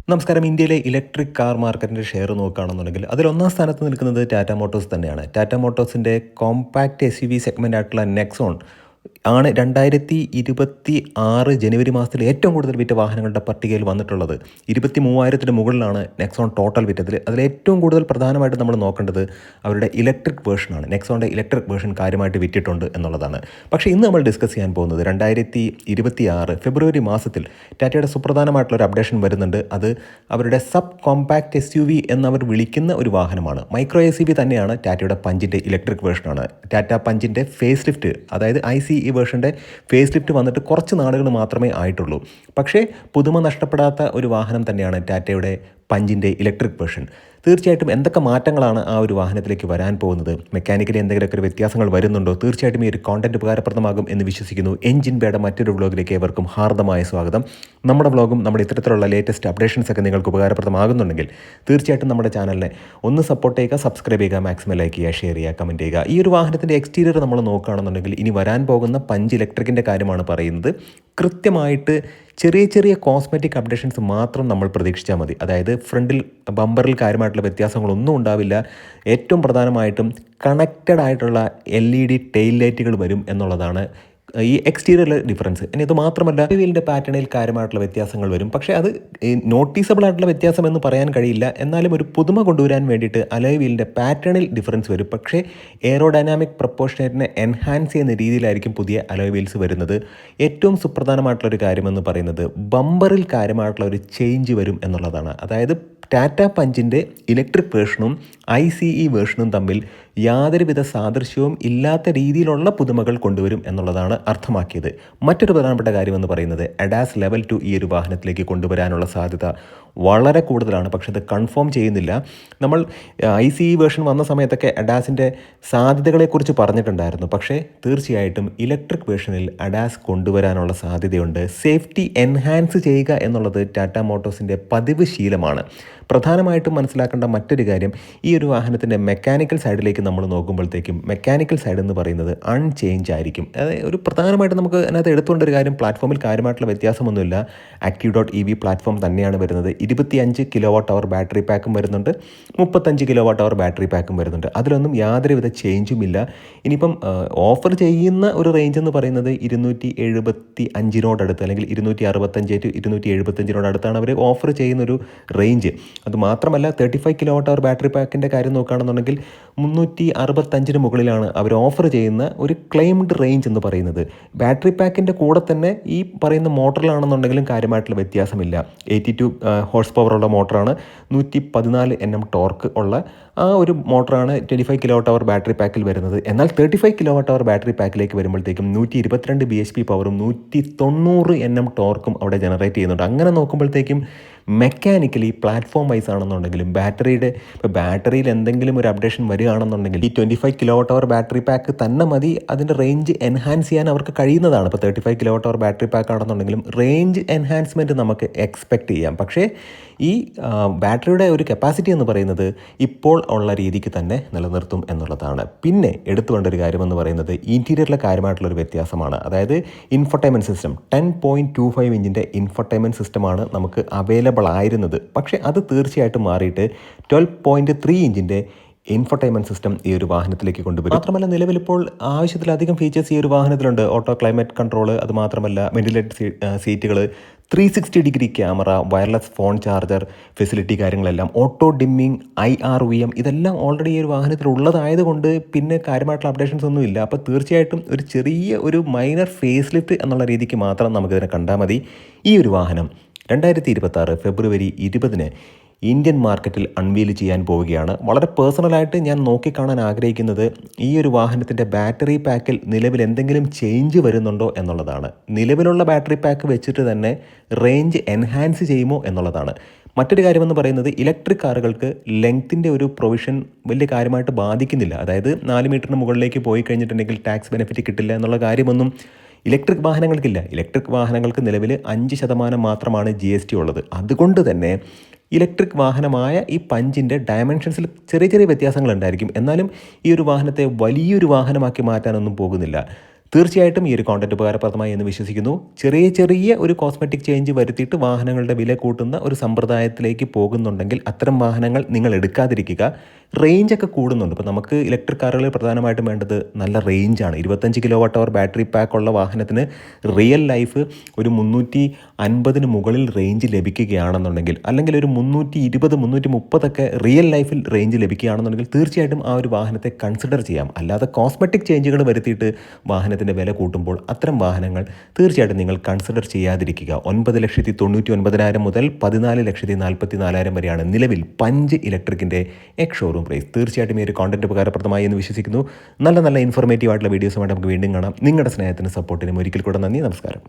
നമസ്കാരം. ഇന്ത്യയിലെ electric car മാർക്കറ്റിൻ്റെ ഷെയർ നോക്കുകയാണെന്നുണ്ടെങ്കിൽ അതിൽ ഒന്നാം സ്ഥാനത്ത് നിൽക്കുന്നത് ടാറ്റ മോട്ടോഴ്സ് തന്നെയാണ്. ടാറ്റ മോട്ടോഴ്സിൻ്റെ കോമ്പാക്റ്റ് SUV സെഗ്മെൻ്റ് ആയിട്ടുള്ള നെക്സോൺ ആണ് 2026 ജനുവരി മാസത്തിൽ ഏറ്റവും കൂടുതൽ വിറ്റ വാഹനങ്ങളുടെ പട്ടികയിൽ വന്നിട്ടുള്ളത്. 23,000-ന് മുകളിലാണ് നെക്സോൺ ടോട്ടൽ വിറ്റതിൽ. അതിൽ ഏറ്റവും കൂടുതൽ പ്രധാനമായിട്ട് നമ്മൾ നോക്കേണ്ടത് അവരുടെ ഇലക്ട്രിക് വേർഷനാണ്. നെക്സോണിൻ്റെ ഇലക്ട്രിക് വേർഷൻ കാര്യമായിട്ട് വിറ്റിട്ടുണ്ട് എന്നുള്ളതാണ്. പക്ഷേ ഇന്ന് നമ്മൾ ഡിസ്കസ് ചെയ്യാൻ പോകുന്നത് 2026 ഫെബ്രുവരി മാസത്തിൽ ടാറ്റയുടെ സുപ്രധാനമായിട്ടുള്ളൊരു അപ്ഡേഷൻ വരുന്നുണ്ട്. അത് അവരുടെ സബ് കോമ്പാക്റ്റ് SUV എന്നവർ വിളിക്കുന്ന ഒരു വാഹനമാണ്. മൈക്രോ SUV തന്നെയാണ് ടാറ്റയുടെ പഞ്ചിൻ്റെ ഇലക്ട്രിക് വേർഷനാണ്. ടാറ്റ പഞ്ചിൻ്റെ ഫേസ് ലിഫ്റ്റ്, അതായത് ICE വേർഷൻ്റെ ഫേസ് ലിഫ്റ്റ് വന്നിട്ട് കുറച്ച് നാളുകൾ മാത്രമേ ആയിട്ടുള്ളൂ. പക്ഷേ പുതുമ നഷ്ടപ്പെടാത്ത ഒരു വാഹനം തന്നെയാണ് ടാറ്റയുടെ പഞ്ചിൻ്റെ ഇലക്ട്രിക് വേർഷൻ. തീർച്ചയായിട്ടും എന്തൊക്കെ മാറ്റങ്ങളാണ് ആ ഒരു വാഹനത്തിലേക്ക് വരാൻ പോകുന്നത്, മെക്കാനിക്കലി എന്തെങ്കിലുമൊക്കെ ഒരു വ്യത്യാസങ്ങൾ വരുന്നുണ്ടോ, തീർച്ചയായിട്ടും ഈ ഒരു കോണ്ടന്റ് ഉപകാരപ്രദമാകും എന്ന് വിശ്വസിക്കുന്നു. എൻജിൻ ബേയുടെ മറ്റൊരു വ്ളോഗിലേക്ക് ഏവർക്കും ഹാർദമായ സ്വാഗതം. നമ്മുടെ വ്ളോഗും നമ്മുടെ ഇത്തരത്തിലുള്ള ലേറ്റസ്റ്റ് അപ്ഡേഷൻസ് ഒക്കെ നിങ്ങൾക്ക് ഉപകാരപ്രദമാകുന്നുണ്ടെങ്കിൽ തീർച്ചയായിട്ടും നമ്മുടെ ചാനലിനെ ഒന്ന് സപ്പോർട്ട് ചെയ്യുക, സബ്സ്ക്രൈബ് ചെയ്യുക, മാക്സിമം ലൈക്ക് ചെയ്യുക, ഷെയർ ചെയ്യുക, കമൻറ്റ് ചെയ്യുക. ഈ ഒരു വാഹനത്തിൻ്റെ എക്സ്റ്റീരിയർ നമ്മൾ നോക്കുകയാണെന്നുണ്ടെങ്കിൽ ഇനി വരാൻ പോകുന്ന പഞ്ച് ഇലക്ട്രിക്കിൻ്റെ കാര്യമാണ് പറയുന്നത്. കൃത്യമായിട്ട് ചെറിയ ചെറിയ കോസ്മെറ്റിക് അപ്ഡേഷൻസ് മാത്രം നമ്മൾ പ്രതീക്ഷിച്ചാൽ മതി. അതായത് ഫ്രണ്ടിൽ ബമ്പറിൽ കാര്യമായിട്ടുള്ള വ്യത്യാസങ്ങളൊന്നും ഉണ്ടാവില്ല. ഏറ്റവും പ്രധാനമായിട്ടും കണക്റ്റഡ് ആയിട്ടുള്ള LED ടെയിൽ ലൈറ്റുകൾ വരും എന്നുള്ളതാണ് ഈ എക്സ്റ്റീരിയർ ഡിഫറൻസ്. ഇനി ഇത് മാത്രമല്ല, വീലിൻ്റെ പാറ്റേണിൽ കാര്യമായിട്ടുള്ള വ്യത്യാസങ്ങൾ വരും. പക്ഷേ അത് നോട്ടീസബിൾ ആയിട്ടുള്ള വ്യത്യാസം എന്ന് പറയാൻ കഴിയില്ല. എന്നാലും ഒരു പുതുമ കൊണ്ടുവരാൻ വേണ്ടിയിട്ട് അലോയ് വീലിൻ്റെ പാറ്റേണിൽ ഡിഫറൻസ് വരും. പക്ഷേ എയറോഡൈനാമിക് പ്രപ്പോർഷനേറ്റിനെ എൻഹാൻസ് ചെയ്യുന്ന രീതിയിലായിരിക്കും പുതിയ അലോയ് വീൽസ് വരുന്നത്. ഏറ്റവും സുപ്രധാനമായിട്ടുള്ളൊരു കാര്യമെന്ന് പറയുന്നത് ബമ്പറിൽ കാര്യമായിട്ടുള്ള ഒരു ചേഞ്ച് വരും എന്നുള്ളതാണ്. അതായത് ടാറ്റ പഞ്ചിൻ്റെ ഇലക്ട്രിക് വേർഷനും ICE വേർഷനും തമ്മിൽ യാതൊരുവിധ സാദൃശ്യവും ഇല്ലാത്ത രീതിയിലുള്ള പുതുമകൾ കൊണ്ടുവരും എന്നുള്ളതാണ് അർത്ഥമാക്കിയത്. മറ്റൊരു പ്രധാനപ്പെട്ട കാര്യമെന്ന് പറയുന്നത് ADAS ലെവൽ 2 ഈ ഒരു വാഹനത്തിലേക്ക് കൊണ്ടുവരാനുള്ള സാധ്യത വളരെ കൂടുതലാണ്. പക്ഷെ അത് കൺഫേം ചെയ്യുന്നില്ല. നമ്മൾ ICE വേർഷൻ വന്ന സമയത്തൊക്കെ ADASൻ്റെ സാധ്യതകളെക്കുറിച്ച് പറഞ്ഞിട്ടുണ്ടായിരുന്നു. പക്ഷേ തീർച്ചയായിട്ടും ഇലക്ട്രിക് വേർഷനിൽ ADAS കൊണ്ടുവരാനുള്ള സാധ്യതയുണ്ട്. സേഫ്റ്റി എൻഹാൻസ് ചെയ്യുക എന്നുള്ളത് ടാറ്റ മോട്ടോഴ്സിൻ്റെ പതിവ് ശീലമാണ്. പ്രധാനമായിട്ടും മനസ്സിലാക്കേണ്ട മറ്റൊരു കാര്യം, ഈ ഒരു വാഹനത്തിൻ്റെ മെക്കാനിക്കൽ സൈഡിലേക്ക് നമ്മൾ നോക്കുമ്പോഴത്തേക്കും മെക്കാനിക്കൽ സൈഡ് എന്ന് പറയുന്നത് അൺചേഞ്ച് ആയിരിക്കും. അതായത് ഒരു പ്രധാനമായിട്ട് നമുക്ക് അതിനകത്ത് എടുത്തുകൊണ്ടൊരു കാര്യം, പ്ലാറ്റ്ഫോമിൽ കാര്യമായിട്ടുള്ള വ്യത്യാസമൊന്നുമില്ല. Active.EV പ്ലാറ്റ്ഫോം തന്നെയാണ് വരുന്നത്. 25 kWh ബാറ്ററി പാക്കും വരുന്നുണ്ട്, 35 kWh ബാറ്ററി പാക്കും വരുന്നുണ്ട്. അതിലൊന്നും യാതൊരുവിധ ചേഞ്ചുമില്ല. ഇനിയിപ്പം ഓഫർ ചെയ്യുന്ന ഒരു റേഞ്ച് എന്ന് പറയുന്നത് 275 അല്ലെങ്കിൽ 265 to 275 അടുത്താണ് അവർ ഓഫർ ചെയ്യുന്നൊരു റേഞ്ച്. അതുമാത്രമല്ല 35 kWh ബാറ്ററി പാക്കിൻ്റെ കാര്യം നോക്കുകയാണെന്നുണ്ടെങ്കിൽ 365 മുകളിലാണ് അവർ ഓഫർ ചെയ്യുന്ന ഒരു ക്ലെയിംഡ് റേഞ്ച് എന്ന് പറയുന്നത്. ബാറ്ററി പാക്കിൻ്റെ കൂടെ തന്നെ ഈ പറയുന്ന മോട്ടറിലാണെന്നുണ്ടെങ്കിലും കാര്യമായിട്ടുള്ള വ്യത്യാസമില്ല. 82 ഹോഴ്സ് പവറുള്ള മോട്ടറാണ്, 114 Nm ടോർക്ക് ഉള്ള ആ ഒരു മോട്ടറാണ് 25 kWh ബാറ്ററി പാക്കിൽ വരുന്നത്. എന്നാൽ 35 kWh ബാറ്ററി പാക്കിലേക്ക് വരുമ്പോഴത്തേക്കും 122 bhp പവറും 190 Nm ടോർക്കും അവിടെ ജനറേറ്റ് ചെയ്യുന്നുണ്ട്. അങ്ങനെ നോക്കുമ്പോഴത്തേക്കും മെക്കാനിക്കലി പ്ലാറ്റ്ഫോം വൈസ് ആണെന്നുണ്ടെങ്കിലും ബാറ്ററിയിൽ എന്തെങ്കിലും ഒരു അപ്ഡേഷൻ വരികയാണെന്നുണ്ടെങ്കിൽ ഈ 25 kWh ബാറ്ററി പാക്ക് തന്നെ മതി അതിൻ്റെ റേഞ്ച് എൻഹാൻസ് ചെയ്യാൻ അവർക്ക് കഴിയുന്നതാണ്. ഇപ്പോൾ 35 kWh ബാറ്ററി പാക്ക് ആണെന്നുണ്ടെങ്കിലും റേഞ്ച് എൻഹാൻസ്മെൻറ്റ് നമുക്ക് എക്സ്പെക്റ്റ് ചെയ്യാം. പക്ഷേ ഈ ബാറ്ററിയുടെ ഒരു കപ്പാസിറ്റി എന്ന് പറയുന്നത് ഇപ്പോൾ ഉള്ള രീതിക്ക് തന്നെ നിലനിർത്തും എന്നുള്ളതാണ്. പിന്നെ എടുത്തുകൊണ്ട ഒരു കാര്യമെന്ന് പറയുന്നത് ഇൻറ്റീരിയറിലെ കാര്യമായിട്ടുള്ളൊരു വ്യത്യാസമാണ്. അതായത് ഇൻഫോർടൈൻമെൻറ്റ് സിസ്റ്റം 10.25 ഇഞ്ചിൻ്റെ ഇൻഫോർടൈൻമെൻറ്റ് സിസ്റ്റമാണ് നമുക്ക് അവൈലബിൾ ആയിരുന്നത്. പക്ഷേ അത് തീർച്ചയായിട്ടും മാറിയിട്ട് 12.3 ഇഞ്ചിൻ്റെ ഇൻഫോർടൈൻമെൻറ്റ് സിസ്റ്റം ഈ ഒരു വാഹനത്തിലേക്ക് കൊണ്ടുവരും. മാത്രമല്ല നിലവിലിപ്പോൾ ആവശ്യത്തിലധികം ഫീച്ചേഴ്സ് ഈ ഒരു വാഹനത്തിലുണ്ട്. ഓട്ടോ ക്ലൈമറ്റ് കൺട്രോൾ, അതുമാത്രമല്ല വെന്റിലേറ്റഡ് സീറ്റുകൾ, 360 degree camera, wireless phone charger facility, കാര്യങ്ങളെല്ലാം, ഓട്ടോ ഡിമ്മിങ്, IRVM, ഇതെല്ലാം ഓൾറെഡി ഈ ഒരു വാഹനത്തിൽ ഉള്ളതായതുകൊണ്ട് പിന്നെ കാര്യമായിട്ടുള്ള അപ്ഡേഷൻസ് ഒന്നും ഇല്ല. അപ്പോൾ തീർച്ചയായിട്ടും ഒരു ചെറിയ ഒരു മൈനർ ഫേസ് ലിഫ്റ്റ് എന്നുള്ള രീതിക്ക് മാത്രം നമുക്കിതിനെ കണ്ടാൽ മതി. ഈ ഒരു വാഹനം 2026 ഫെബ്രുവരി 20 ഇന്ത്യൻ മാർക്കറ്റിൽ അൺവീൽ ചെയ്യാൻ പോവുകയാണ്. വളരെ പേഴ്സണലായിട്ട് ഞാൻ നോക്കിക്കാണാൻ ആഗ്രഹിക്കുന്നത് ഈ ഒരു വാഹനത്തിൻ്റെ ബാറ്ററി പാക്കിൽ നിലവിൽ എന്തെങ്കിലും ചേഞ്ച് വരുന്നുണ്ടോ എന്നുള്ളതാണ്. നിലവിലുള്ള ബാറ്ററി പാക്ക് വെച്ചിട്ട് തന്നെ റേഞ്ച് എൻഹാൻസ് ചെയ്യുമോ എന്നുള്ളതാണ്. മറ്റൊരു കാര്യമെന്ന് പറയുന്നത് ഇലക്ട്രിക് കാറുകൾക്ക് ലെങ്ത്തിൻ്റെ ഒരു പ്രൊവിഷൻ വലിയ കാര്യമായിട്ട് ബാധിക്കുന്നില്ല. അതായത് 4 മീറ്ററിന് മുകളിലേക്ക് പോയി കഴിഞ്ഞിട്ടുണ്ടെങ്കിൽ ടാക്സ് ബെനിഫിറ്റ് കിട്ടില്ല എന്നുള്ള കാര്യമൊന്നും ഇലക്ട്രിക് വാഹനങ്ങൾക്കില്ല. ഇലക്ട്രിക് വാഹനങ്ങൾക്ക് നിലവിൽ 5% മാത്രമാണ് GST ഉള്ളത്. അതുകൊണ്ട് തന്നെ ഇലക്ട്രിക് വാഹനമായ ഈ പഞ്ചിൻ്റെ ഡയമെൻഷൻസിൽ ചെറിയ ചെറിയ വ്യത്യാസങ്ങളുണ്ടായിരിക്കും. എന്നാലും ഈ ഒരു വാഹനത്തെ വലിയൊരു വാഹനമാക്കി മാറ്റാനൊന്നും പോകുന്നില്ല. തീർച്ചയായിട്ടും ഈ ഒരു കോണ്ടന്റ് ഉപകാരപ്രദമായി എന്ന് വിശ്വസിക്കുന്നു. ചെറിയ ചെറിയ ഒരു കോസ്മെറ്റിക് ചേഞ്ച് വരുത്തിയിട്ട് വാഹനങ്ങളുടെ വില കൂട്ടുന്ന ഒരു സമ്പ്രദായത്തിലേക്ക് പോകുന്നുണ്ടെങ്കിൽ അത്തരം വാഹനങ്ങൾ നിങ്ങൾ എടുക്കാതിരിക്കുക. റേഞ്ചൊക്കെ കൂടുന്നുണ്ട്. ഇപ്പോൾ നമുക്ക് ഇലക്ട്രിക് കാറുകളിൽ പ്രധാനമായിട്ടും വേണ്ടത് നല്ല റേഞ്ചാണ്. 25 കിലോ വാട്ട് അവർ ബാറ്ററി പാക്കുള്ള വാഹനത്തിന് റിയൽ ലൈഫ് ഒരു 350 മുകളിൽ റേഞ്ച് ലഭിക്കുകയാണെന്നുണ്ടെങ്കിൽ, അല്ലെങ്കിൽ ഒരു 320 330 റിയൽ ലൈഫിൽ റേഞ്ച് ലഭിക്കുകയാണെന്നുണ്ടെങ്കിൽ തീർച്ചയായിട്ടും ആ ഒരു വാഹനത്തെ കൺസിഡർ ചെയ്യാം. അല്ലാതെ കോസ്മെറ്റിക് ചേഞ്ചുകൾ വരുത്തിയിട്ട് വാഹനത്തിൻ്റെ വില കൂട്ടുമ്പോൾ അത്തരം വാഹനങ്ങൾ തീർച്ചയായിട്ടും നിങ്ങൾ കൺസിഡർ ചെയ്യാതിരിക്കുക. 9,99,900 മുതൽ 14,44,000 വരെയാണ് നിലവിൽ പഞ്ച് ഇലക്ട്രിക്കിൻ്റെ എക്സ് ഷോറൂം പ്രൈസ്. തീർച്ചയായിട്ടും ഈ ഒരു കോണ്ടന്റ് ഉപകാരപ്രദമായി എന്ന് വിശ്വസിക്കുന്നു. നല്ല ഇൻഫോർമേറ്റീവ് ആയിട്ടുള്ള വീഡിയോസുമായിട്ട് നമുക്ക് വീണ്ടും കാണാം. നിങ്ങളുടെ സ്നേഹത്തിനും സപ്പോർട്ടിനും ഒരിക്കൽ കൂടെ നന്ദി. നമസ്കാരം.